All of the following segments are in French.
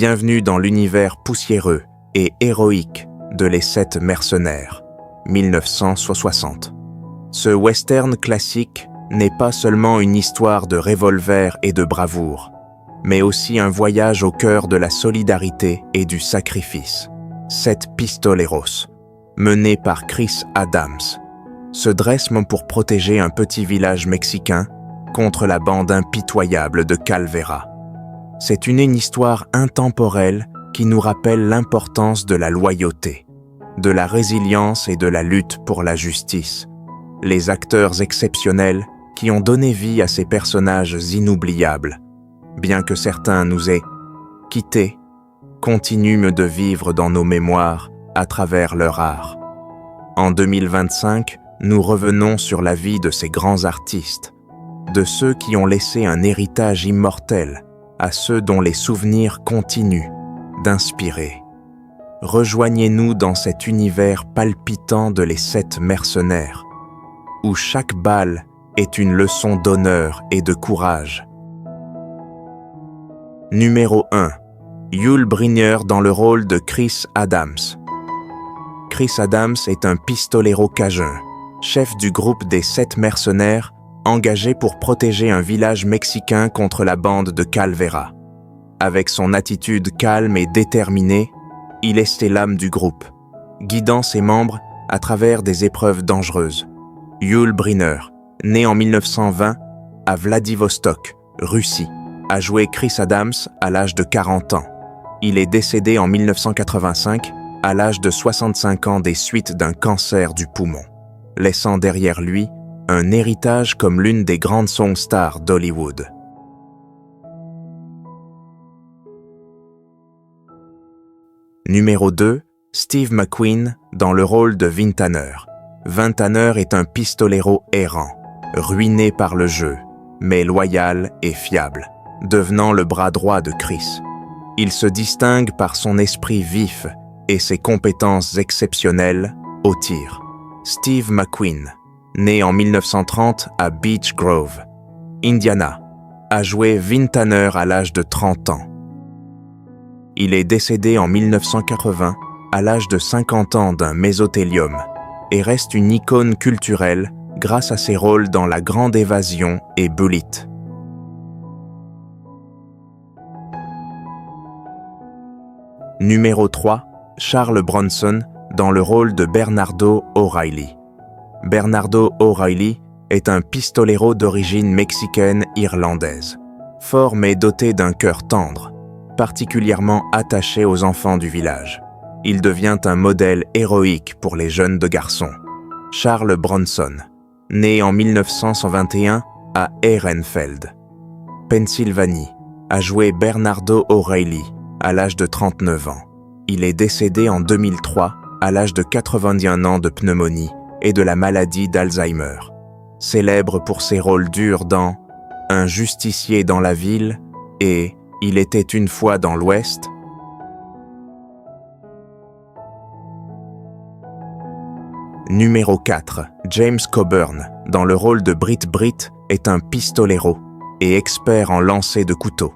Bienvenue dans l'univers poussiéreux et héroïque de Les 7 mercenaires, 1960. Ce western classique n'est pas seulement une histoire de revolver et de bravoure, mais aussi un voyage au cœur de la solidarité et du sacrifice. 7 pistoleros, menés par Chris Adams, se dressent pour protéger un petit village mexicain contre la bande impitoyable de Calvera. C'est une histoire intemporelle qui nous rappelle l'importance de la loyauté, de la résilience et de la lutte pour la justice. Les acteurs exceptionnels qui ont donné vie à ces personnages inoubliables, bien que certains nous aient quittés, continuent de vivre dans nos mémoires à travers leur art. En 2025, nous revenons sur la vie de ces grands artistes, de ceux qui ont laissé un héritage immortel à ceux dont les souvenirs continuent d'inspirer. Rejoignez-nous dans cet univers palpitant de Les 7 mercenaires, où chaque balle est une leçon d'honneur et de courage. Numéro 1. Yul Brynner dans le rôle de Chris Adams. Chris Adams est un pistolero cajun, chef du groupe des 7 mercenaires, engagé pour protéger un village mexicain contre la bande de Calvera. Avec son attitude calme et déterminée, il est l'âme du groupe, guidant ses membres à travers des épreuves dangereuses. Yul Brynner, né en 1920 à Vladivostok, Russie, a joué Chris Adams à l'âge de 40 ans. Il est décédé en 1985 à l'âge de 65 ans des suites d'un cancer du poumon, laissant derrière lui un héritage comme l'une des grandes songstars d'Hollywood. Numéro 2. Steve McQueen dans le rôle de Vin Tanner. Vin Tanner est un pistolero errant, ruiné par le jeu, mais loyal et fiable, devenant le bras droit de Chris. Il se distingue par son esprit vif et ses compétences exceptionnelles au tir. Steve McQueen, né en 1930 à Beech Grove, Indiana, a joué Vin Tanner à l'âge de 30 ans. Il est décédé en 1980 à l'âge de 50 ans d'un mésothéliome et reste une icône culturelle grâce à ses rôles dans La Grande Évasion et Bullitt. Numéro 3. Charles Bronson dans le rôle de Bernardo O'Reilly. Bernardo O'Reilly est un pistolero d'origine mexicaine-irlandaise, fort mais doté d'un cœur tendre, particulièrement attaché aux enfants du village. Il devient un modèle héroïque pour les jeunes de garçons. Charles Bronson, né en 1921 à Ehrenfeld, Pennsylvanie, a joué Bernardo O'Reilly à l'âge de 39 ans. Il est décédé en 2003 à l'âge de 81 ans de pneumonie et de la maladie d'Alzheimer. Célèbre pour ses rôles durs dans Un justicier dans la ville et Il était une fois dans l'Ouest. Numéro 4. James Coburn, dans le rôle de Britt, est un pistolero et expert en lancer de couteau,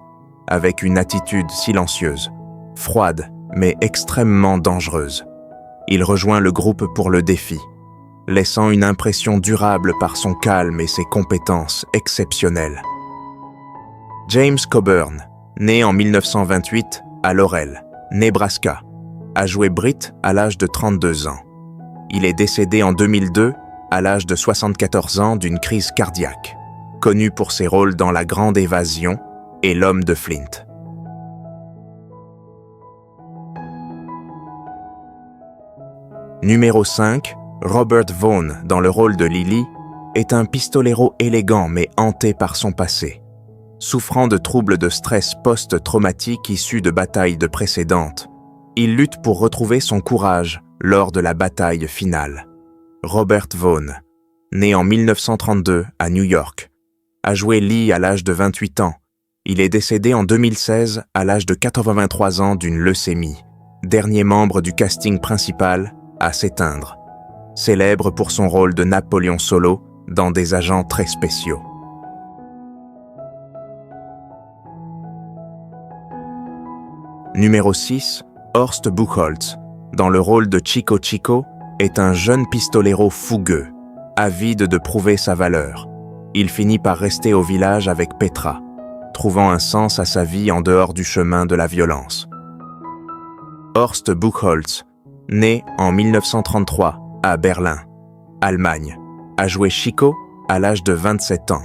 avec une attitude silencieuse, froide mais extrêmement dangereuse. Il rejoint le groupe pour le défi, laissant une impression durable par son calme et ses compétences exceptionnelles. James Coburn, né en 1928 à Laurel, Nebraska, a joué Britt à l'âge de 32 ans. Il est décédé en 2002 à l'âge de 74 ans d'une crise cardiaque, connu pour ses rôles dans La Grande Évasion et L'Homme de Flint. Numéro 5. Robert Vaughn, dans le rôle de Lily, est un pistolero élégant mais hanté par son passé. Souffrant de troubles de stress post-traumatique issus de batailles précédentes, il lutte pour retrouver son courage lors de la bataille finale. Robert Vaughn, né en 1932 à New York, a joué Lee à l'âge de 28 ans. Il est décédé en 2016 à l'âge de 83 ans d'une leucémie, dernier membre du casting principal à s'éteindre, célèbre pour son rôle de Napoléon Solo dans Des agents très spéciaux. Numéro 6, Horst Buchholz, dans le rôle de Chico Chico, est un jeune pistolero fougueux, avide de prouver sa valeur. Il finit par rester au village avec Petra, trouvant un sens à sa vie en dehors du chemin de la violence. Horst Buchholz, né en 1933 à Berlin, Allemagne, a joué Chico à l'âge de 27 ans.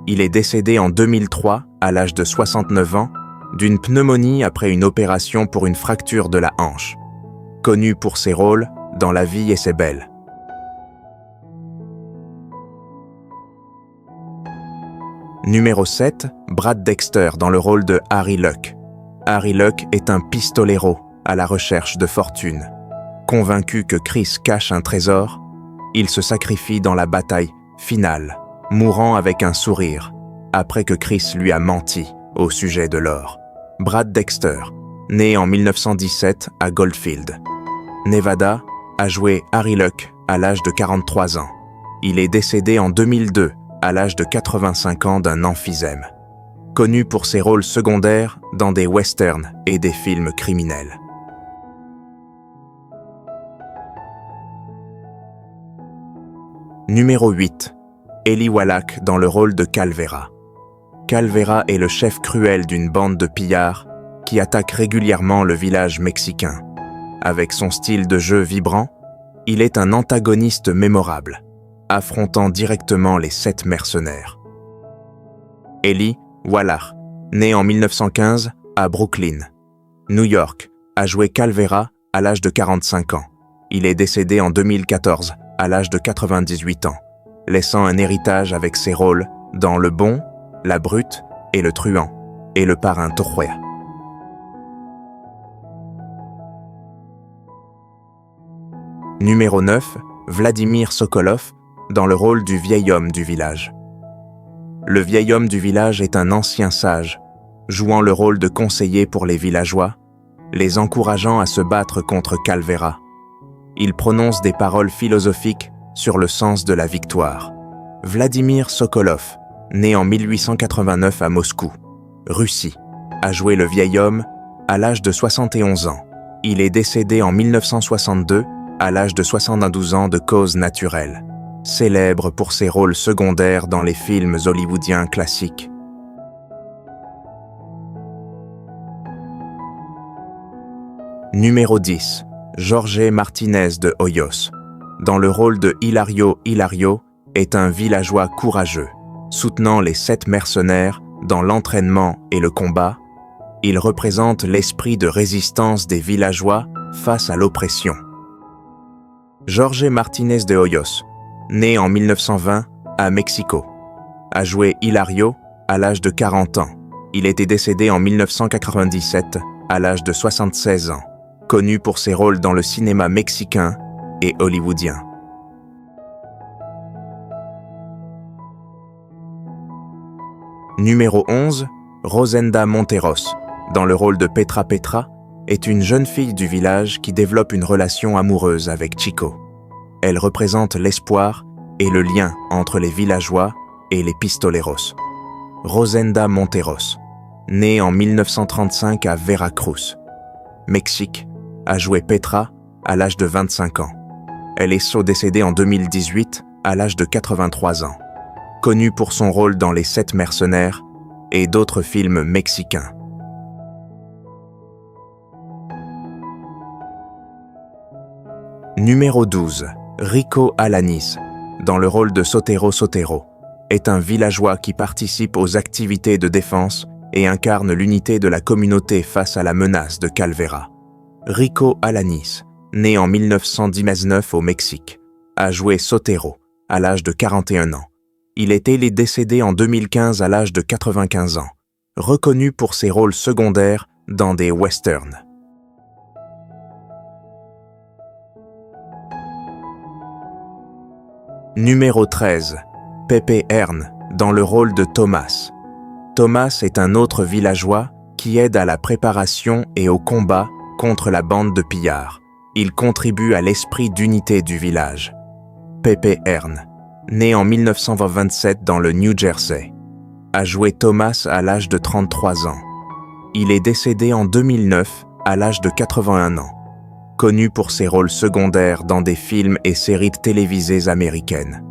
Il est décédé en 2003 à l'âge de 69 ans d'une pneumonie après une opération pour une fracture de la hanche. Connu pour ses rôles dans La vie et c'est belle. Numéro 7, Brad Dexter dans le rôle de Harry Luck. Harry Luck est un pistolero à la recherche de fortune. Convaincu que Chris cache un trésor, il se sacrifie dans la bataille finale, mourant avec un sourire, après que Chris lui a menti au sujet de l'or. Brad Dexter, né en 1917 à Goldfield, Nevada, a joué Harry Luck à l'âge de 43 ans. Il est décédé en 2002 à l'âge de 85 ans d'un emphysème. Connu pour ses rôles secondaires dans des westerns et des films criminels. Numéro 8, Eli Wallach dans le rôle de Calvera. Calvera est le chef cruel d'une bande de pillards qui attaque régulièrement le village mexicain. Avec son style de jeu vibrant, il est un antagoniste mémorable, affrontant directement les 7 mercenaires. Eli Wallach, né en 1915 à Brooklyn, New York, a joué Calvera à l'âge de 45 ans. Il est décédé en 2014 à l'âge de 98 ans, laissant un héritage avec ses rôles dans Le Bon, La Brute et Le Truand, et Le Parrain Torroya. Numéro 9, Vladimir Sokolov, dans le rôle du vieil homme du village. Le vieil homme du village est un ancien sage, jouant le rôle de conseiller pour les villageois, les encourageant à se battre contre Calvera. Il prononce des paroles philosophiques sur le sens de la victoire. Vladimir Sokolov, né en 1889 à Moscou, Russie, a joué le vieil homme à l'âge de 71 ans. Il est décédé en 1962 à l'âge de 72 ans de cause naturelle, célèbre pour ses rôles secondaires dans les films hollywoodiens classiques. Numéro 10, Jorge Martinez de Hoyos, dans le rôle de Hilario Hilario, est un villageois courageux, soutenant les 7 mercenaires dans l'entraînement et le combat. Il représente l'esprit de résistance des villageois face à l'oppression. Jorge Martinez de Hoyos, né en 1920 à Mexico, a joué Hilario à l'âge de 40 ans. Il était décédé en 1997 à l'âge de 76 ans, connu pour ses rôles dans le cinéma mexicain et hollywoodien. Numéro 11, Rosenda Monteros, dans le rôle de Petra Petra, est une jeune fille du village qui développe une relation amoureuse avec Chico. Elle représente l'espoir et le lien entre les villageois et les pistoleros. Rosenda Monteros, née en 1935 à Veracruz, Mexique, a joué Petra à l'âge de 25 ans. Elle est décédée en 2018 à l'âge de 83 ans, connue pour son rôle dans Les 7 mercenaires et d'autres films mexicains. Numéro 12, Rico Alanis, dans le rôle de Sotero Sotero, est un villageois qui participe aux activités de défense et incarne l'unité de la communauté face à la menace de Calvera. Rico Alanis, né en 1919 au Mexique, a joué Sotero à l'âge de 41 ans. Il est décédé en 2015 à l'âge de 95 ans, reconnu pour ses rôles secondaires dans des westerns. Numéro 13, Pepe Hearn, dans le rôle de Thomas. Thomas est un autre villageois qui aide à la préparation et au combat contre la bande de pillards. Il contribue à l'esprit d'unité du village. Pepe Hearn, né en 1927 dans le New Jersey, a joué Thomas à l'âge de 33 ans. Il est décédé en 2009 à l'âge de 81 ans, connu pour ses rôles secondaires dans des films et séries télévisées américaines.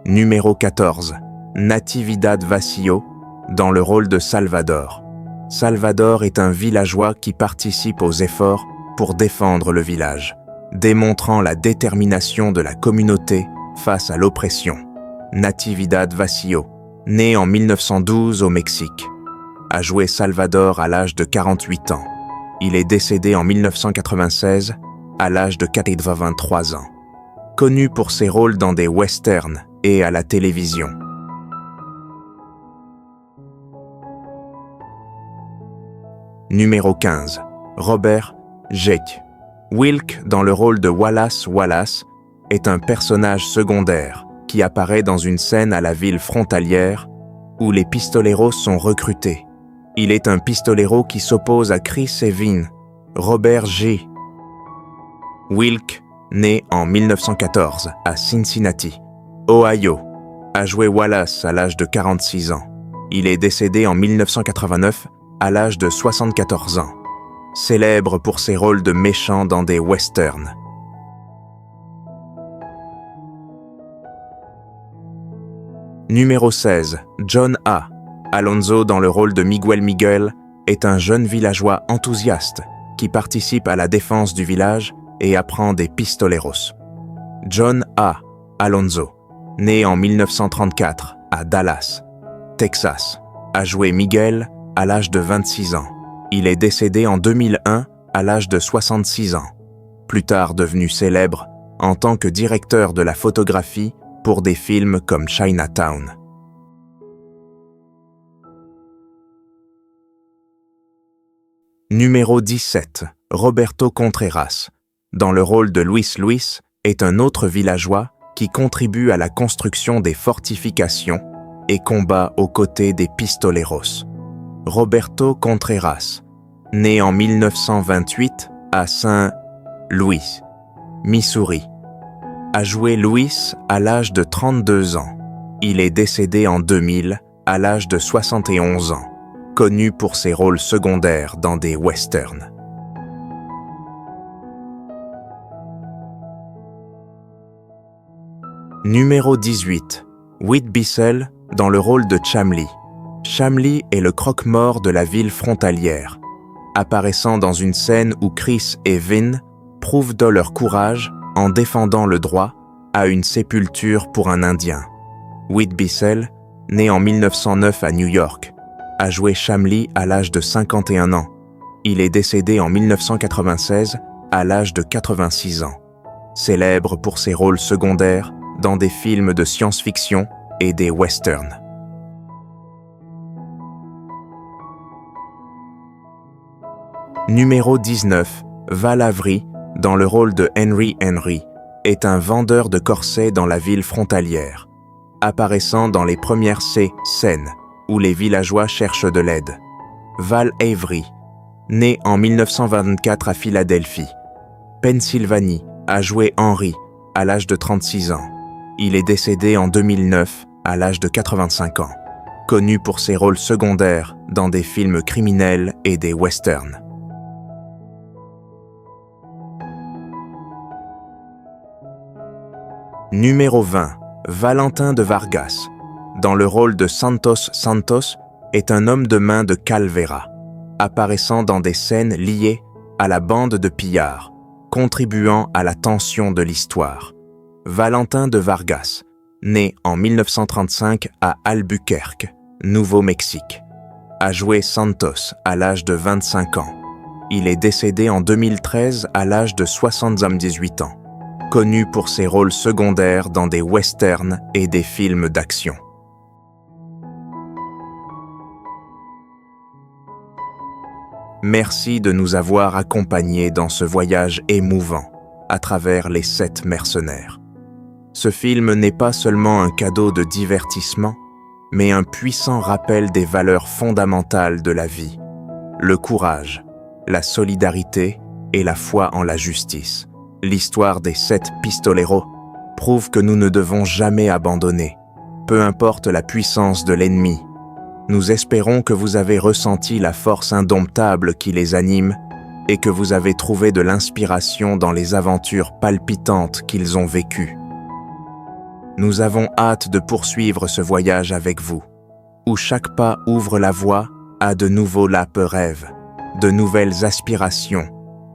Numéro 14. Natividad Vacío, dans le rôle de Salvador. Salvador est un villageois qui participe aux efforts pour défendre le village, démontrant la détermination de la communauté face à l'oppression. Natividad Vacío, né en 1912 au Mexique, a joué Salvador à l'âge de 48 ans. Il est décédé en 1996 à l'âge de 83 ans. Connu pour ses rôles dans des westerns et à la télévision. Numéro 15. Robert Jake. Wilk, dans le rôle de Wallace Wallace, est un personnage secondaire qui apparaît dans une scène à la ville frontalière où les pistoleros sont recrutés. Il est un pistolero qui s'oppose à Chris et Vin. Robert J. Wilk, né en 1914 à Cincinnati, Ohio, a joué Wallace à l'âge de 46 ans. Il est décédé en 1989 à l'âge de 74 ans, célèbre pour ses rôles de méchants dans des westerns. Numéro 16. John A. Alonzo, dans le rôle de Miguel Miguel, est un jeune villageois enthousiaste qui participe à la défense du village et apprend des pistoleros. John A. Alonzo, né en 1934 à Dallas, Texas, a joué Miguel à l'âge de 26 ans. Il est décédé en 2001 à l'âge de 66 ans, plus tard devenu célèbre en tant que directeur de la photographie pour des films comme Chinatown. Numéro 17. Roberto Contreras, dans le rôle de Luis Luis, est un autre villageois qui contribue à la construction des fortifications et combat aux côtés des pistoleros. Roberto Contreras, né en 1928 à St. Louis, Missouri, a joué Louis à l'âge de 32 ans. Il est décédé en 2000 à l'âge de 71 ans, connu pour ses rôles secondaires dans des westerns. Numéro 18. Whit Bissell, dans le rôle de Chamley. Chamley est le croque-mort de la ville frontalière, apparaissant dans une scène où Chris et Vin prouvent de leur courage en défendant le droit à une sépulture pour un Indien. Whit Bissell, né en 1909 à New York, a joué Chamley à l'âge de 51 ans. Il est décédé en 1996 à l'âge de 86 ans, célèbre pour ses rôles secondaires dans des films de science-fiction et des westerns. Numéro 19. Val Avery, dans le rôle de Henry Henry, est un vendeur de corsets dans la ville frontalière, apparaissant dans les premières scènes où les villageois cherchent de l'aide. Val Avery, né en 1924 à Philadelphie, Pennsylvanie, a joué Henry à l'âge de 36 ans. Il est décédé en 2009 à l'âge de 85 ans, connu pour ses rôles secondaires dans des films criminels et des westerns. Numéro 20. Valentin de Vargas, dans le rôle de Santos Santos, est un homme de main de Calvera, apparaissant dans des scènes liées à la bande de pillards, contribuant à la tension de l'histoire. Valentin de Vargas, né en 1935 à Albuquerque, Nouveau-Mexique, a joué Santos à l'âge de 25 ans. Il est décédé en 2013 à l'âge de 78 ans, connu pour ses rôles secondaires dans des westerns et des films d'action. Merci de nous avoir accompagnés dans ce voyage émouvant à travers les 7 mercenaires. Ce film n'est pas seulement un cadeau de divertissement, mais un puissant rappel des valeurs fondamentales de la vie, le courage, la solidarité et la foi en la justice. L'histoire des 7 pistoleros prouve que nous ne devons jamais abandonner, peu importe la puissance de l'ennemi, nous espérons que vous avez ressenti la force indomptable qui les anime et que vous avez trouvé de l'inspiration dans les aventures palpitantes qu'ils ont vécues. Nous avons hâte de poursuivre ce voyage avec vous, où chaque pas ouvre la voie à de nouveaux lapes rêves, de nouvelles aspirations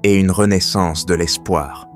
et une renaissance de l'espoir.